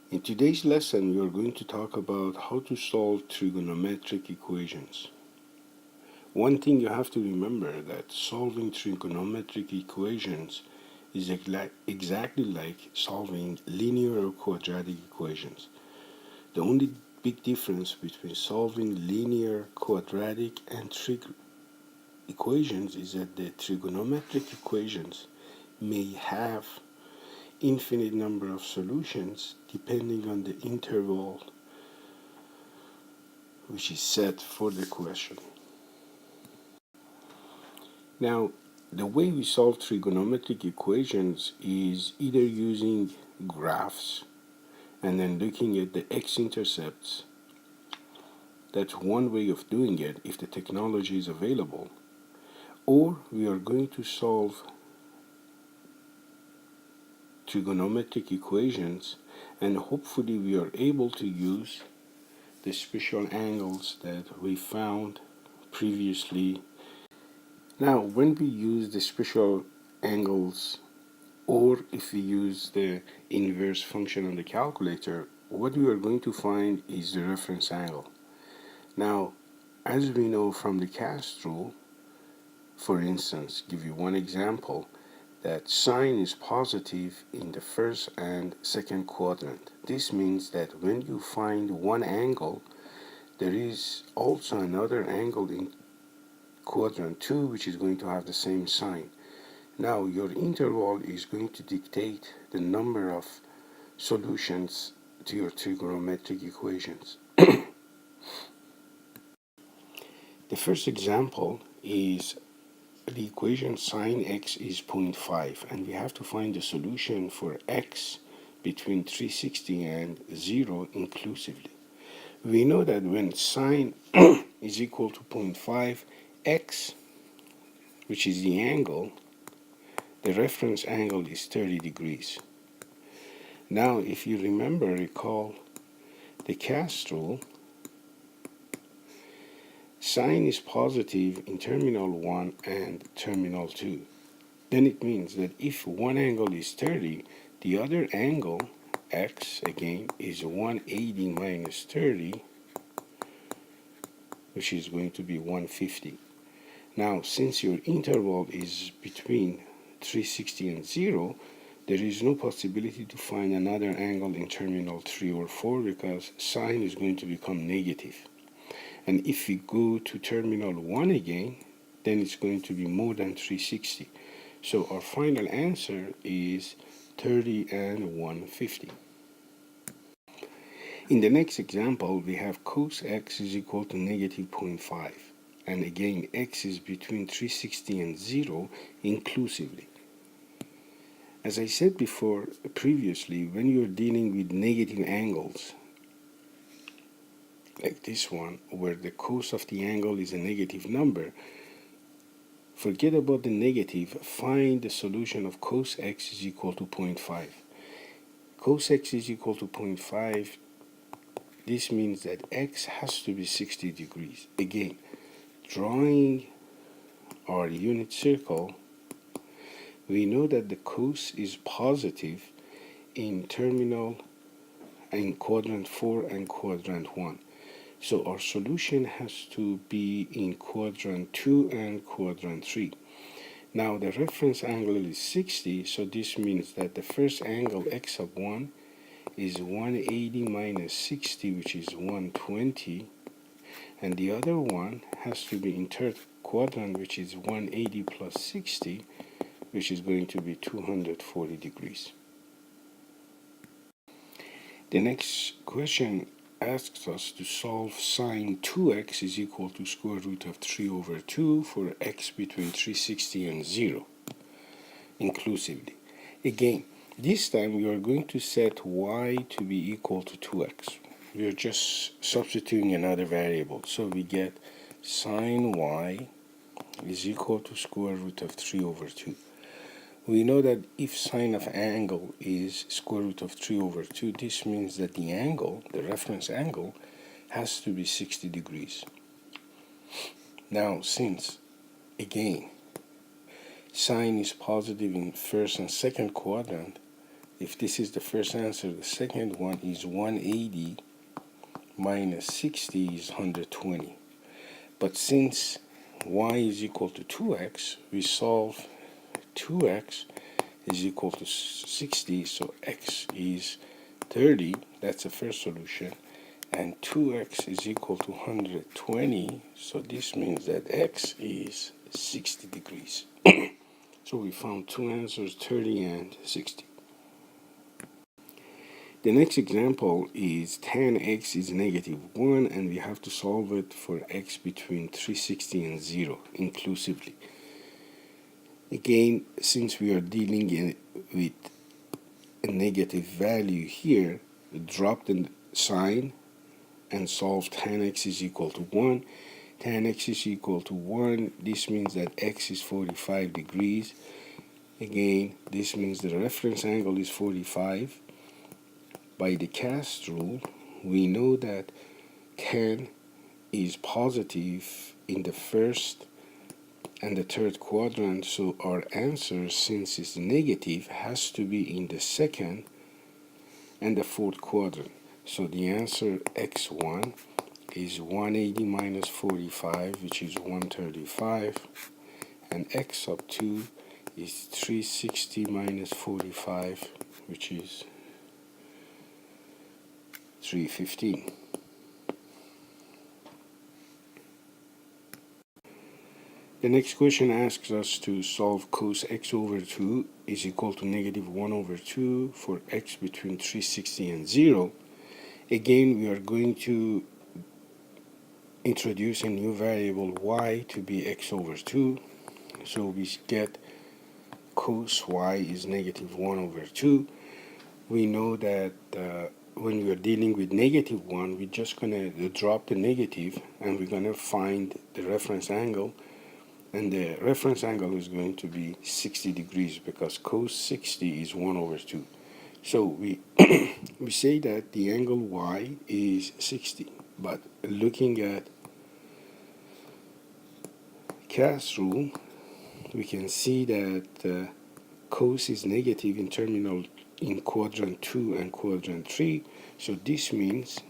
In today's lesson, we are going to talk about how to solve trigonometric equations. One thing you have to remember that solving trigonometric equations is exactly like solving linear or quadratic equations. The only big difference between solving linear, quadratic, and trig equations is that the trigonometric equations may have infinite number of solutions depending on the interval which is set for the question. Now, the way we solve trigonometric equations is either using graphs and then looking at the x-intercepts. That's one way of doing it if the technology is available. Or we are going to solve trigonometric equations and hopefully we are able to use the special angles that we found previously. Now, when we use the special angles or if we use the inverse function on the calculator, what we are going to find is the reference angle. Now, as we know from the cast rule, for instance, give you one example, that sine is positive in the first and second quadrant. This means that when you find one angle, there is also another angle in quadrant 2 which is going to have the same sign. Now your interval is going to dictate the number of solutions to your trigonometric equations. The first example is the equation sine x is 0.5 and we have to find the solution for x between 360 and 0 inclusively. We know that when sine is equal to 0.5, x, which is the angle, the reference angle is 30 degrees. Now, if you recall the cast rule, sine is positive in terminal 1 and terminal 2. Then it means that if one angle is 30, the other angle, x, again, is 180 minus 30, which is going to be 150. Now, since your interval is between 360 and 0, there is no possibility to find another angle in terminal 3 or 4 because sine is going to become negative. And if we go to terminal 1 again, then it's going to be more than 360. So our final answer is 30 and 150. In the next example, we have cos x is equal to negative 0.5. And again, x is between 360 and 0 inclusively. As I said before, previously, when you're dealing with negative angles, like this one, where the cos of the angle is a negative number, forget about the negative, find the solution of cos x is equal to 0.5. Cos x is equal to 0.5, this means that x has to be 60 degrees. Again, drawing our unit circle, we know that the cos is positive in quadrant 4 and quadrant 1. So our solution has to be in quadrant 2 and quadrant 3. Now the reference angle is 60, so this means that the first angle x sub 1 is 180 minus 60, which is 120. And the other one has to be in third quadrant, which is 180 plus 60, which is going to be 240 degrees. The next question asks us to solve sine 2x is equal to square root of 3 over 2 for x between 360 and 0, inclusively. Again, this time we are going to set y to be equal to 2x. We are just substituting another variable. So we get sine y is equal to square root of 3 over 2. We know that if sine of angle is square root of 3 over 2, this means that the angle, the reference angle, has to be 60 degrees. Now, since, again, sine is positive in first and second quadrant, If this is the first answer, the second one is 180 minus 60 is 120. But since y is equal to 2x, we solve 2x is equal to 60, so x is 30. That's the first solution. And 2x is equal to 120, so this means that x is 60 degrees. So we found two answers, 30 and 60. The next example is tan x is negative 1, and we have to solve it for x between 360 and 0 inclusively. Again, since we are dealing with a negative value here, drop the sign and solve tan x is equal to 1. Tan x is equal to 1. This means that x is 45 degrees. Again, this means the reference angle is 45. By the cast rule, we know that tan is positive in the first and the third quadrant, so our answer, since it's negative, has to be in the second and the fourth quadrant. So the answer x1 is 180 minus 45, which is 135, and x sub 2 is 360 minus 45, which is 315. The next question asks us to solve cos x over 2 is equal to negative 1 over 2 for x between 360 and 0. Again, we are going to introduce a new variable y to be x over 2. So we get cos y is negative 1 over 2. We know that when we are dealing with negative 1, we're just going to drop the negative and we're going to find the reference angle. And the reference angle is going to be 60 degrees because cos 60 is 1 over 2. So we say that the angle y is 60. But looking at cast rule, we can see that cos is negative in quadrant 2 and quadrant 3. So this means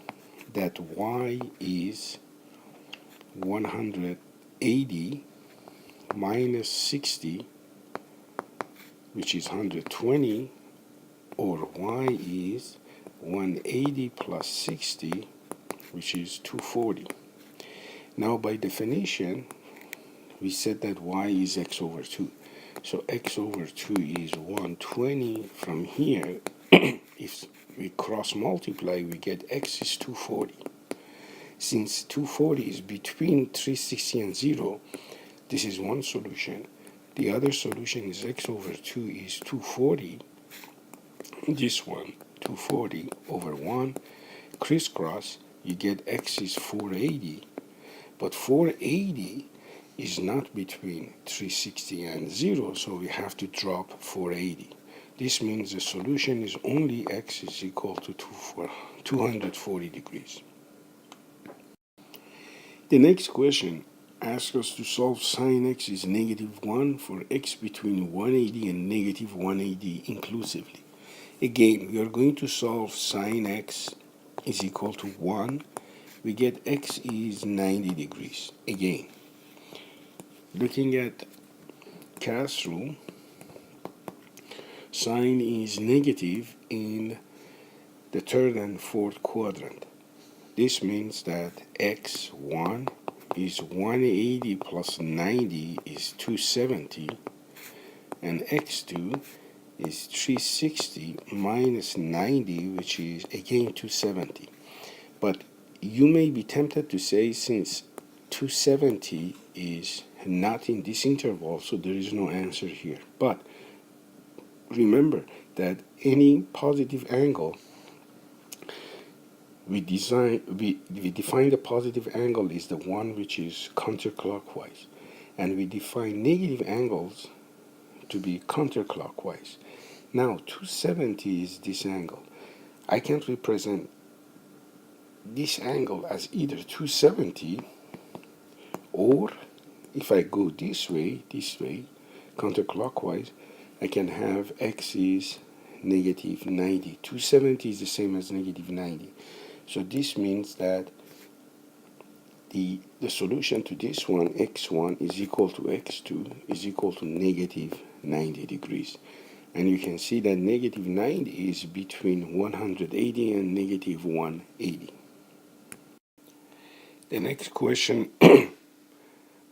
that y is 180 minus 60, which is 120, or y is 180 plus 60, which is 240. Now by definition, we said that y is x over 2. So x over 2 is 120. From here, if we cross multiply, we get x is 240. Since 240 is between 360 and 0, this is one solution. The other solution is x over 2 is 240. This one, 240 over 1. Crisscross, you get x is 480. But 480 is not between 360 and 0, so we have to drop 480. This means the solution is only x is equal to 240 degrees. The next question asks us to solve sine x is negative 1 for x between 180 and negative 180 inclusively. Again, we are going to solve sine x is equal to 1. We get x is 90 degrees. Again, looking at cast rule, sine is negative in the third and fourth quadrant. This means that x1 is 180 plus 90 is 270, and x2 is 360 minus 90, which is again 270. But you may be tempted to say, since 270 is not in this interval, so there is no answer here. But remember that any positive angle, we define the positive angle is the one which is counterclockwise, and we define negative angles to be counterclockwise. Now 270 is this angle. I can represent this angle as either 270, or if I go this way, counterclockwise, I can have x is negative 90. 270 is the same as negative 90. So this means that the solution to this one, x1 is equal to x2 is equal to negative 90 degrees. And you can see that negative 90 is between 180 and negative 180. The next question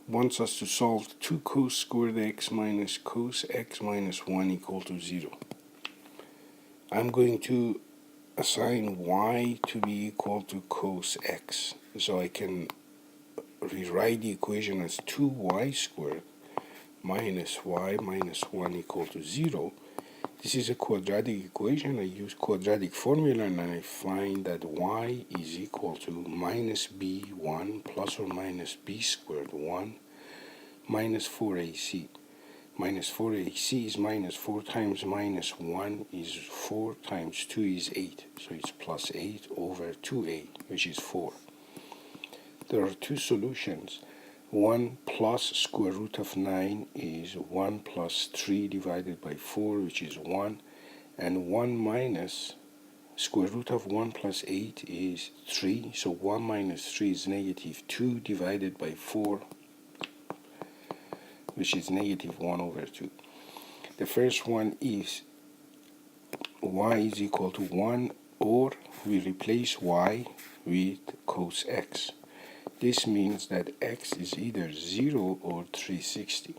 wants us to solve 2 cos squared x minus cos x minus 1 equal to 0. I'm going to assign y to be equal to cos x. So I can rewrite the equation as 2y squared minus y minus 1 equal to 0. This is a quadratic equation. I use quadratic formula and I find that y is equal to minus b1 plus or minus b squared 1 minus 4ac. Minus 4ac is minus 4 times minus 1 is 4 times 2 is 8. So it's plus 8 over 2a, which is 4. There are two solutions. 1 plus square root of 9 is 1 plus 3 divided by 4, which is 1. And 1 minus square root of 1 plus 8 is 3. So 1 minus 3 is negative 2 divided by 4, which is negative 1 over 2. The first one is y is equal to 1, or we replace y with cos x. This means that x is either 0 or 360,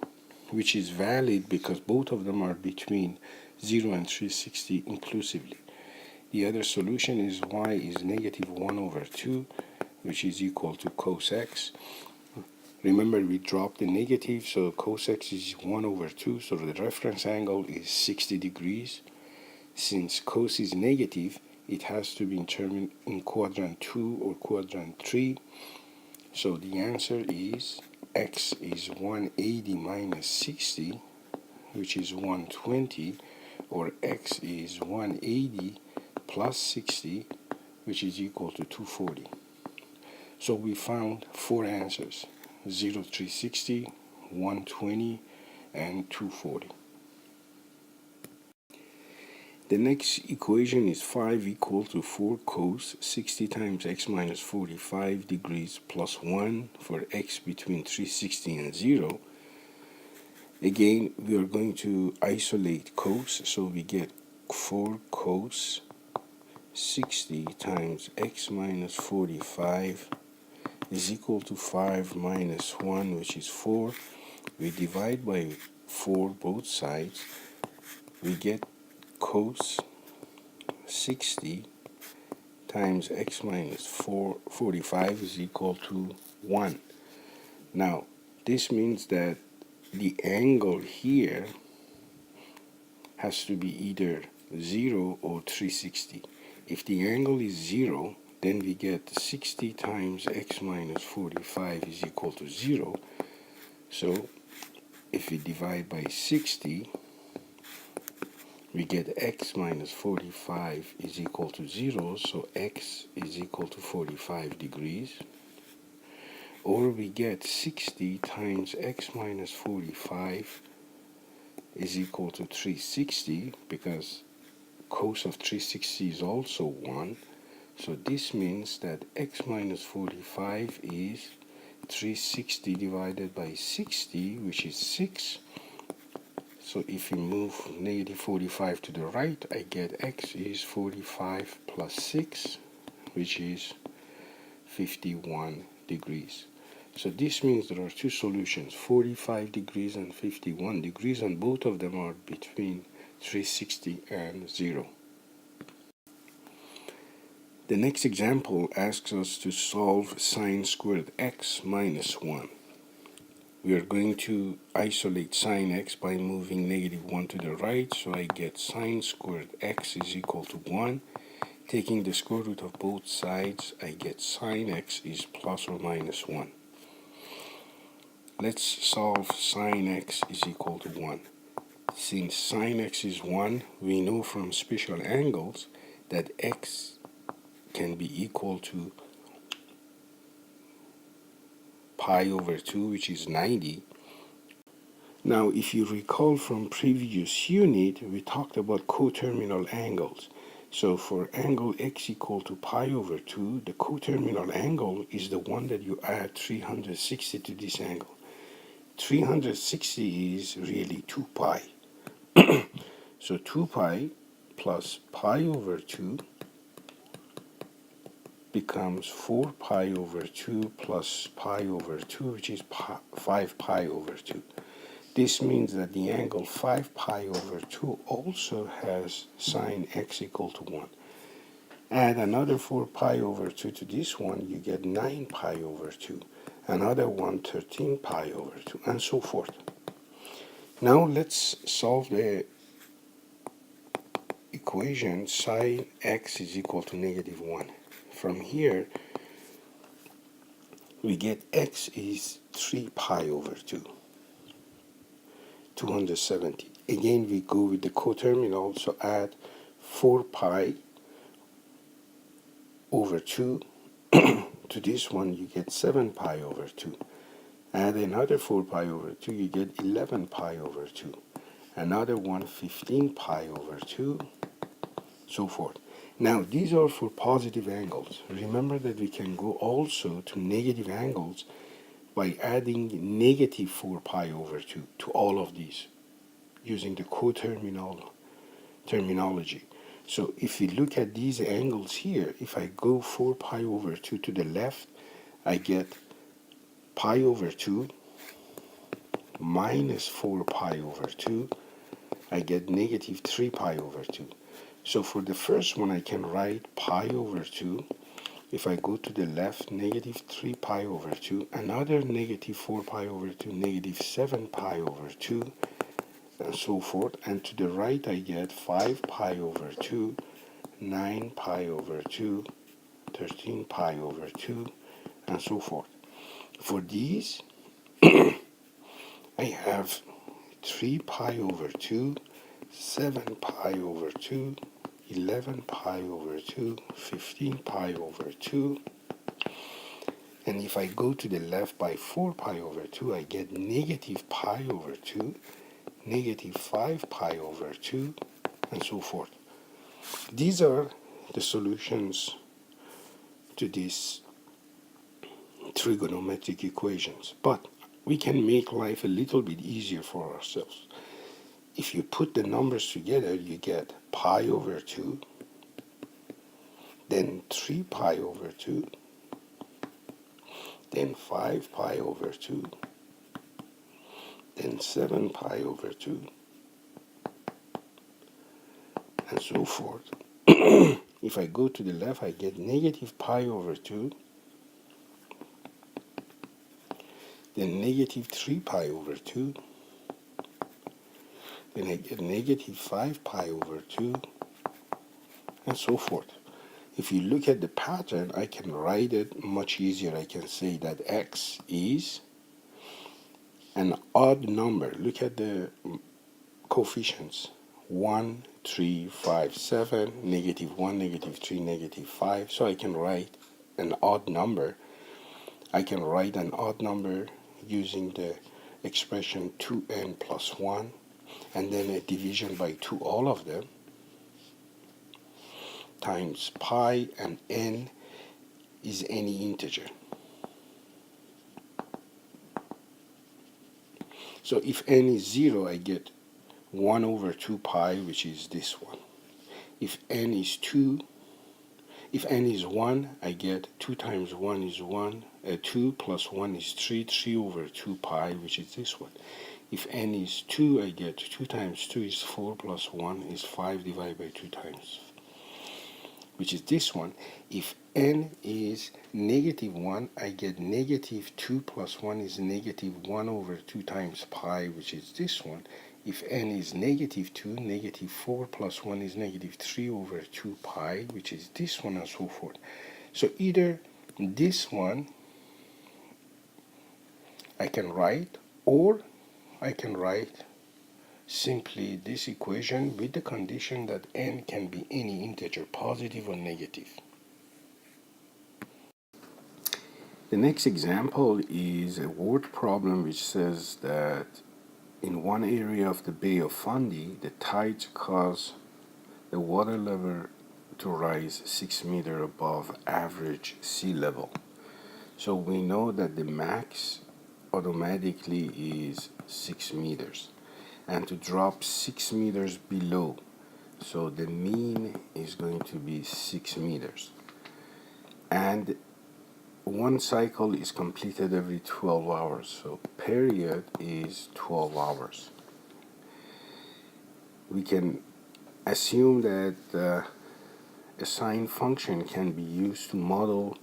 which is valid because both of them are between 0 and 360 inclusively. The other solution is y is negative 1 over 2, which is equal to cos x. Remember, we dropped the negative, so cos x is 1 over 2, so the reference angle is 60 degrees. Since cos is negative, it has to be determined in quadrant 2 or quadrant 3. So the answer is x is 180 minus 60, which is 120, or x is 180 plus 60, which is equal to 240. So we found 4 answers: 0, 360, 120, and 240. The next equation is 5 equal to 4 cos 60 times x minus 45 degrees plus 1 for x between 360 and 0. Again, we are going to isolate cos, so we get 4 cos 60 times x minus 45 is equal to 5 minus 1, which is 4. We divide by 4 both sides. We get cos 60 times x minus 45 is equal to 1. Now, this means that the angle here has to be either 0 or 360. If the angle is 0, then we get 60 times x minus 45 is equal to 0. So if we divide by 60, we get x minus 45 is equal to 0, so x is equal to 45 degrees. Or we get 60 times x minus 45 is equal to 360, because cos of 360 is also 1. So this means that x minus 45 is 360 divided by 60, which is 6. So if we move negative 45 to the right, I get x is 45 plus 6, which is 51 degrees. So this means there are two solutions, 45 degrees and 51 degrees, and both of them are between 360 and 0. The next example asks us to solve sine squared x minus 1. We are going to isolate sine x by moving negative 1 to the right, so I get sine squared x is equal to 1. Taking the square root of both sides, I get sine x is plus or minus 1. Let's solve sine x is equal to 1. Since sine x is 1, we know from special angles that x can be equal to pi over 2, which is 90, Now, if you recall from previous unit, we talked about coterminal angles. So for angle x equal to pi over 2, the coterminal angle is the one that you add 360 to this angle. 360 is really 2 pi. So 2 pi plus pi over 2 becomes 4 pi over 2 plus pi over 2, which is 5 pi over 2. This means that the angle 5 pi over 2 also has sine x equal to 1. Add another 4 pi over 2 to this one, you get 9 pi over 2. Another one, 13 pi over 2, and so forth. Now let's solve the equation sine x is equal to negative 1. From here, we get x is 3 pi over 2, 270. Again, we go with the coterminal, so add 4 pi over 2 to this one, you get 7 pi over 2. Add another 4 pi over 2, you get 11 pi over 2. Another one, 15 pi over 2, so forth. Now, these are for positive angles. Remember that we can go also to negative angles by adding negative 4 pi over 2 to all of these using the coterminal terminology. So if you look at these angles here, if I go 4 pi over 2 to the left, I get pi over 2 minus 4 pi over 2. I get negative 3 pi over 2. So for the first one, I can write pi over 2. If I go to the left, negative 3 pi over 2. Another negative 4 pi over 2, negative 7 pi over 2, and so forth. And to the right, I get 5 pi over 2, 9 pi over 2, 13 pi over 2, and so forth. For these, I have 3 pi over 2, 7 pi over 2, 11 pi over 2, 15 pi over 2. And if I go to the left by 4 pi over 2, I get negative pi over 2, negative 5 pi over 2, and so forth. These are the solutions to these trigonometric equations. But we can make life a little bit easier for ourselves. If you put the numbers together, you get pi over 2, then 3 pi over 2, then 5 pi over 2, then 7 pi over 2, and so forth. If I go to the left, I get negative pi over 2, then negative 3 pi over 2, then I get negative 5 pi over 2, and so forth. If you look at the pattern, I can write it much easier. I can say that x is an odd number. Look at the coefficients. 1, 3, 5, 7, negative 1, negative 3, negative 5. So I can write an odd number. I can write an odd number using the expression 2n plus 1, and then a division by 2, all of them, times pi, and n is any integer. So if n is 0, I get 1 over 2 pi, which is this one. If n is 2, if n is 1, I get 2 times 1 is 1, 2 plus 1 is 3, 3 over 2 pi, which is this one. If n is 2, I get 2 times 2 is 4 plus 1 is 5 divided by 2 times, which is this one. If n is negative 1, I get negative 2 plus 1 is negative 1 over 2 times pi, which is this one. If n is negative 2, negative 4 plus 1 is negative 3 over 2 pi, which is this one, and so forth. So either this one I can write, or I can write simply this equation with the condition that n can be any integer, positive or negative. The next example is a word problem which says that in one area of the Bay of Fundy, the tides cause the water level to rise 6 meters above average sea level. So we know that the max automatically is 6 meters. And to drop 6 meters below, so the mean is going to be 6 meters. And one cycle is completed every 12 hours, so period is 12 hours. We can assume that a sine function can be used to model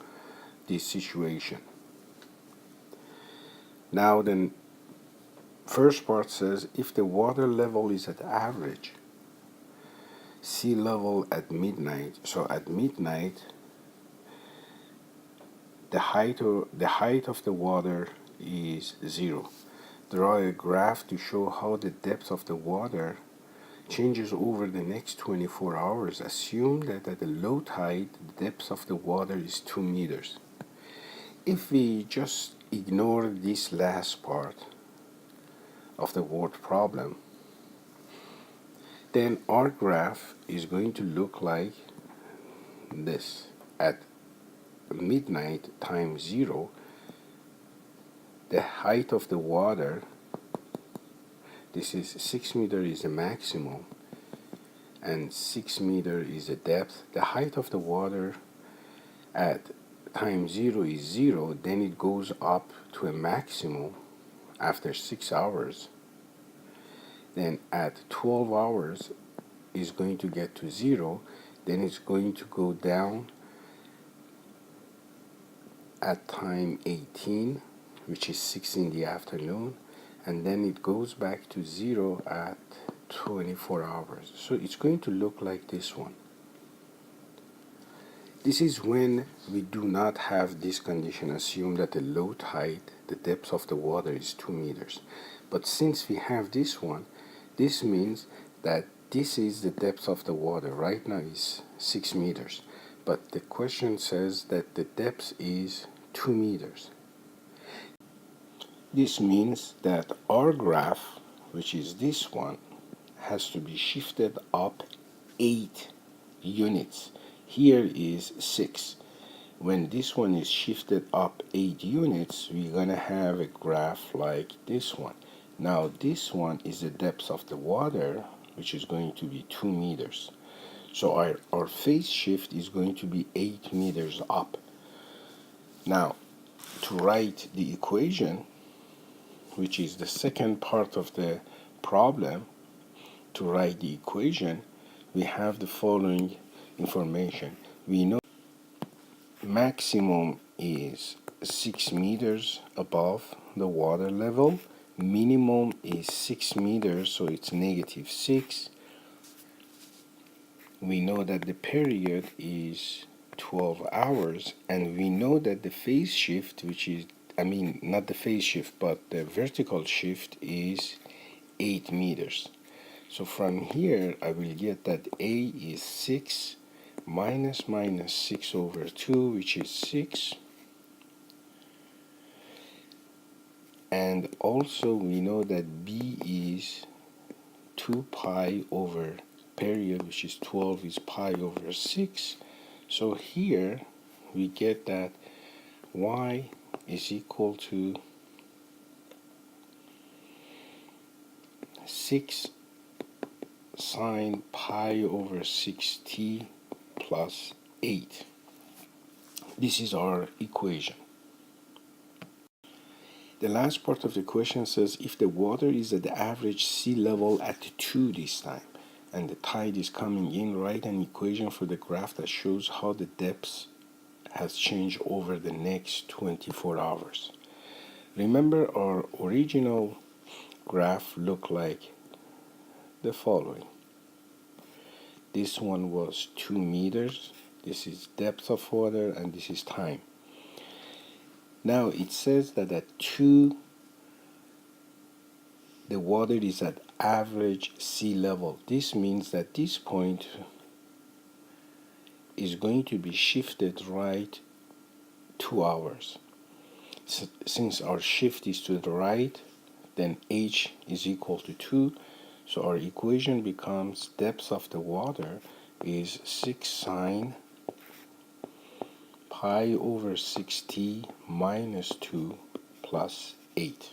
this situation. Now the first part says if the water level is at average sea level at midnight, so at midnight the height of the water is 0. Draw a graph to show how the depth of the water changes over the next 24 hours. Assume that at the low tide, the depth of the water is 2 meters. If we just ignore this last part of the word problem, then our graph is going to look like this. At midnight times 0, the height of the water, this is 6 meters is the maximum and 6 meters is the depth. The height of the water at time 0 is 0, then it goes up to a maximum after 6 hours. Then at 12 hours is going to get to 0, then it's going to go down at time 18, which is 6 in the afternoon, and then it goes back to 0 at 24 hours. So it's going to look like this one. This is when we do not have this condition. Assume that the low tide, the depth of the water is 2 meters. But since we have this one, this means that this is the depth of the water. Right now is 6 meters. But the question says that the depth is 2 meters. This means that our graph, which is this one, has to be shifted up 8 units. Here is 6. When this one is shifted up 8 units, we're going to have a graph like this one. Now this one is the depth of the water, which is going to be 2 meters. So our phase shift is going to be 8 meters up. Now, to write the equation, which is the second part of the problem, to write the equation, we have the following information. We know maximum is 6 meters above the water level. Minimum is 6 meters, so it's -6. We know that the period is 12 hours, and we know that the phase shift, which is, not the phase shift, but the vertical shift is 8 meters. So from here, I will get that A is 6 minus 6 over 2, which is 6. And also we know that B is 2 pi over period, which is 12, is pi over 6. So here we get that y is equal to 6 sine pi over 6t plus 8. This is our equation. The last part of the question says if the water is at the average sea level at 2 this time, and the tide is coming in, write an equation for the graph that shows how the depth has changed over the next 24 hours. Remember, our original graph looked like the following. This one was 2 meters, this is depth of water, and this is time. Now it says that at 2, the water is at average sea level. This means that this point is going to be shifted right 2 hours. Since our shift is to the right, then h is equal to 2. So our equation becomes depth of the water is 6 sine pi over 6t minus 2 plus 8.